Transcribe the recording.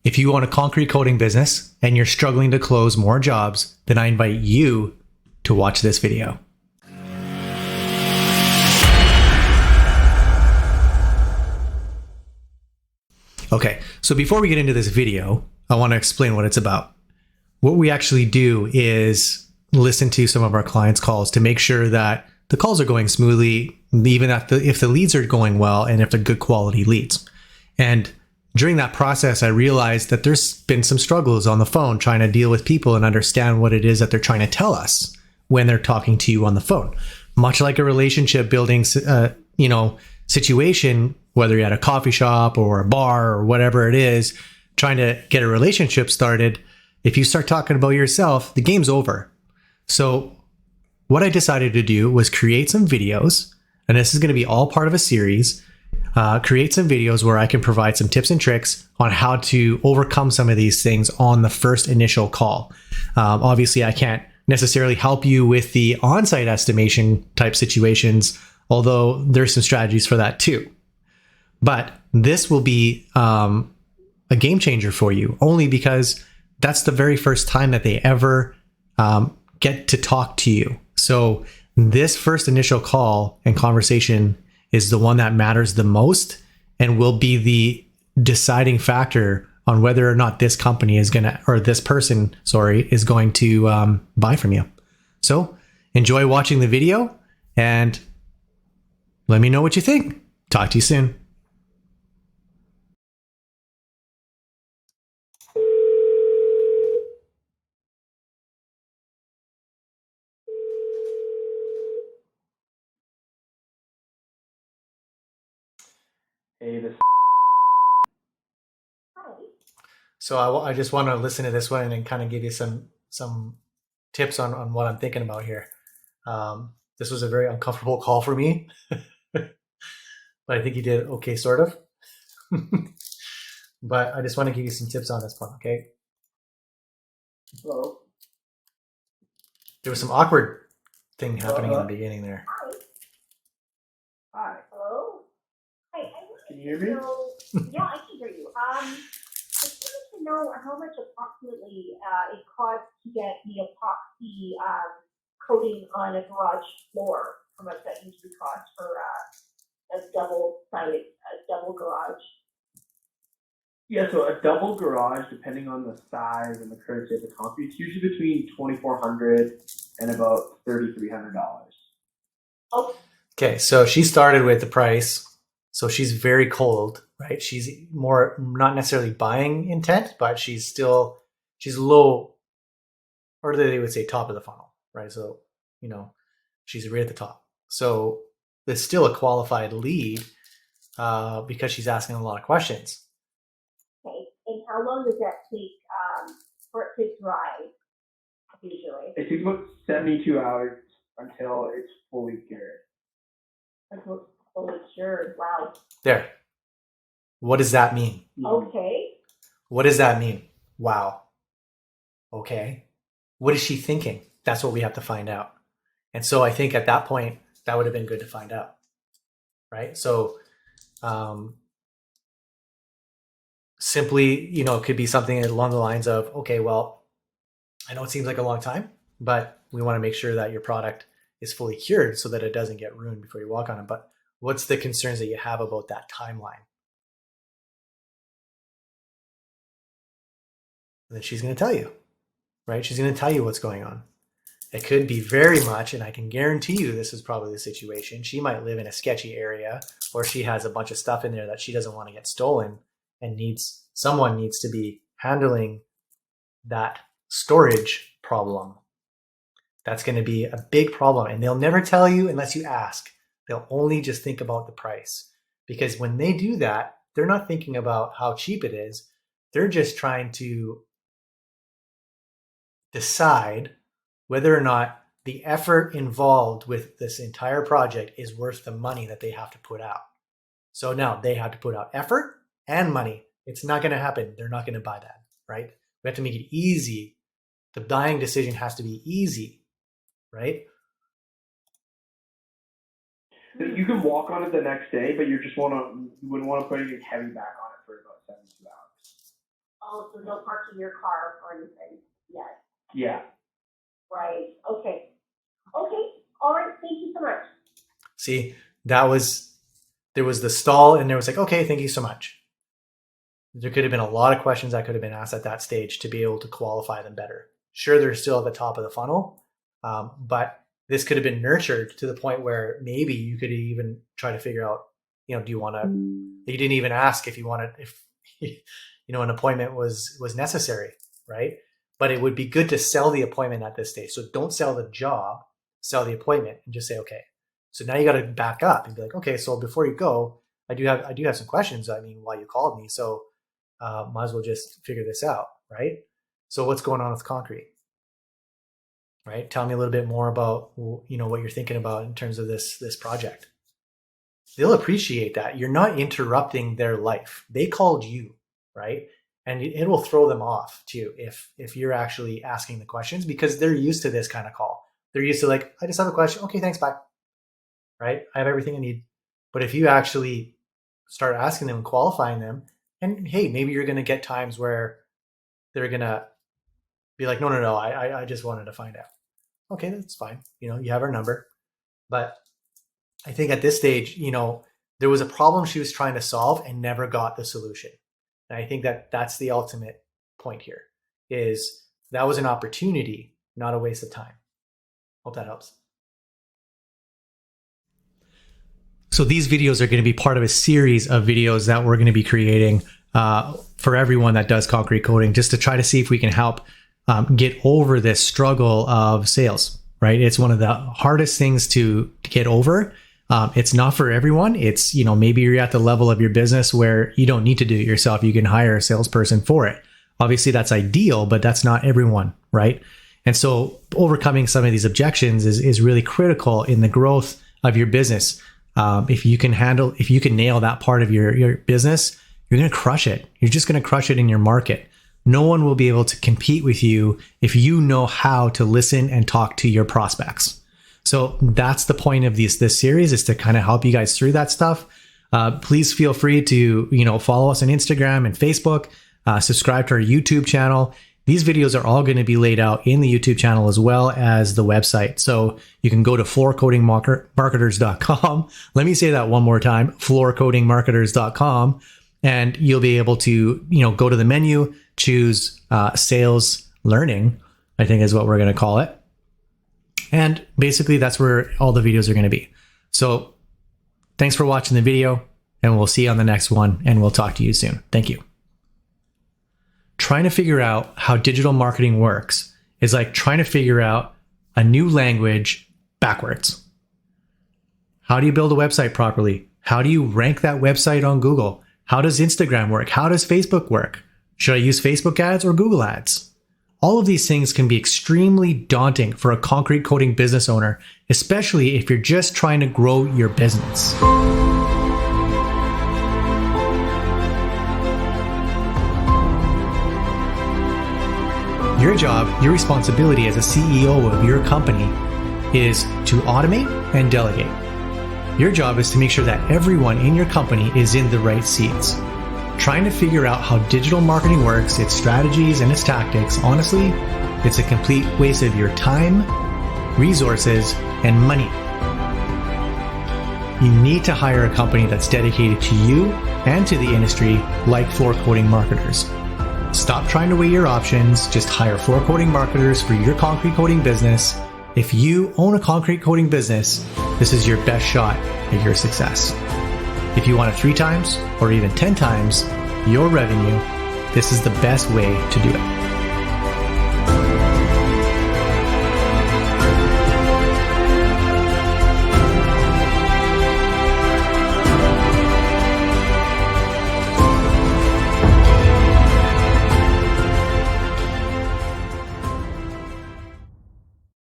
If you own a concrete coating business and you're struggling to close more jobs, then I invite you to watch this video. Okay, so before we get into this video, I want to explain what it's about. What we actually do is listen to some of our clients' calls to make sure that the calls are going smoothly, even if the leads are going well and if they're good quality leads. And during that process, I realized that there's been some struggles on the phone trying to deal with people and understand what it is that they're trying to tell us when they're talking to you on the phone. Much like a relationship building, situation, whether you're at a coffee shop or a bar or whatever it is, trying to get a relationship started, if you start talking about yourself, the game's over. So what I decided to do was create some videos, and this is going to be all part of a series. Create some videos where I can provide some tips and tricks on how to overcome some of these things on the first initial call. Obviously, I can't necessarily help you with the on-site estimation type situations, although there's some strategies for that too. But this will be a game changer for you, only because that's the very first time that they ever get to talk to you. So this first initial call and conversation is the one that matters the most and will be the deciding factor on whether or not this company is going to, or this person, is going to buy from you. So enjoy watching the video and let me know what you think. Talk to you soon. Hey, this. So I just want to listen to this one and kind of give you some tips on what I'm thinking about here. This was a very uncomfortable call for me, but I think you did okay, sort of. But I just want to give you some tips on this one, okay? Hello. There was some awkward thing happening in the beginning there. Hi. Hello? Hi, Can you hear me? yeah, I can hear you. I just wanted to know how much approximately it costs to get the epoxy coating on a garage floor. How much that usually costs for a double-sided, double garage. Yeah, so a double garage, depending on the size and the current shape of concrete, it's usually between $2,400 and about $3,300. Oh. Okay, so she started with the price. So she's very cold, right? She's more not necessarily buying intent, but she's low, or they would say top of the funnel, right? So, she's right at the top. So there's still a qualified lead because she's asking a lot of questions. Okay, and how long does that take for it to dry, usually? It takes about 72 hours until it's fully cured. Until it's fully cured, wow. There. What does that mean? Okay. What does that mean? Wow. Okay. What is she thinking? That's what we have to find out. And so I think at that point, that would have been good to find out, right? So simply, it could be something along the lines of, okay, well, I know it seems like a long time, but we want to make sure that your product is fully cured so that it doesn't get ruined before you walk on it. But what's the concerns that you have about that timeline? And then she's going to tell you, right? She's going to tell you what's going on. It could be very much, and I can guarantee you this is probably the situation. She might live in a sketchy area, or she has a bunch of stuff in there that she doesn't want to get stolen and someone needs to be handling that storage problem. That's going to be a big problem, and they'll never tell you unless you ask. They'll only just think about the price, because when they do that, they're not thinking about how cheap it is. They're just trying to decide whether or not the effort involved with this entire project is worth the money that they have to put out. So now they have to put out effort and money. It's not going to happen. They're not going to buy that, right? We have to make it easy. The buying decision has to be easy, right? You can walk on it the next day, but you wouldn't want to put anything heavy back on it for about 72 hours. Oh, so no parking your car or anything yet. Yeah. Right. Okay. Okay. All right. Thank you so much. See, there was the stall, and there was like, okay, thank you so much. There could have been a lot of questions that could have been asked at that stage to be able to qualify them better. Sure, they're still at the top of the funnel, but this could have been nurtured to the point where maybe you could even try to figure out, do you want to, you didn't even ask if you wanted, if, an appointment was necessary, right? But it would be good to sell the appointment at this stage. So don't sell the job, sell the appointment, and just say, okay. So now you got to back up and be like, okay, so before you go, I do have some questions. I mean, why you called me. So might as well just figure this out, right? So what's going on with concrete, right? Tell me a little bit more about, what you're thinking about in terms of this project. They'll appreciate that. You're not interrupting their life. They called you, right? And it will throw them off too if you're actually asking the questions, because they're used to this kind of call. They're used to like, I just have a question. Okay, thanks, bye. Right? I have everything I need. But if you actually start asking them, qualifying them, and hey, maybe you're going to get times where they're going to be like, no, I just wanted to find out. Okay, that's fine. You have our number. But I think at this stage, there was a problem she was trying to solve and never got the solution. And I think that's the ultimate point here, is that was an opportunity, not a waste of time. Hope that helps. So these videos are going to be part of a series of videos that we're going to be creating for everyone that does concrete coating, just to try to see if we can help get over this struggle of sales, right? It's one of the hardest things to get over. It's not for everyone. It's, maybe you're at the level of your business where you don't need to do it yourself. You can hire a salesperson for it. Obviously that's ideal, but that's not everyone, right? And so overcoming some of these objections is really critical in the growth of your business. If you can nail that part of your business, you're going to crush it. You're just going to crush it in your market. No one will be able to compete with you if you know how to listen and talk to your prospects. So that's the point of this series, is to kind of help you guys through that stuff. Please feel free to, follow us on Instagram and Facebook, subscribe to our YouTube channel. These videos are all going to be laid out in the YouTube channel as well as the website. So you can go to floorcoatingmarketers.com. Let me say that one more time, floorcoatingmarketers.com. And you'll be able to, go to the menu, choose sales learning, I think is what we're going to call it. And basically that's where all the videos are going to be. So thanks for watching the video, and we'll see you on the next one, and we'll talk to you soon. Thank you. Trying to figure out how digital marketing works is like trying to figure out a new language backwards. How do you build a website properly? How do you rank that website on Google? How does Instagram work? How does Facebook work? Should I use Facebook ads or Google ads? All of these things can be extremely daunting for a concrete coating business owner, especially if you're just trying to grow your business. Your job, your responsibility as a CEO of your company is to automate and delegate. Your job is to make sure that everyone in your company is in the right seats. Trying to figure out how digital marketing works, its strategies, and its tactics, honestly, it's a complete waste of your time, resources, and money. You need to hire a company that's dedicated to you and to the industry, like Floor Coating Marketers. Stop trying to weigh your options. Just hire Floor Coating Marketers for your concrete coating business. If you own a concrete coating business, this is your best shot at your success. If you want it 3 times or even 10 times your revenue, this is the best way to do it.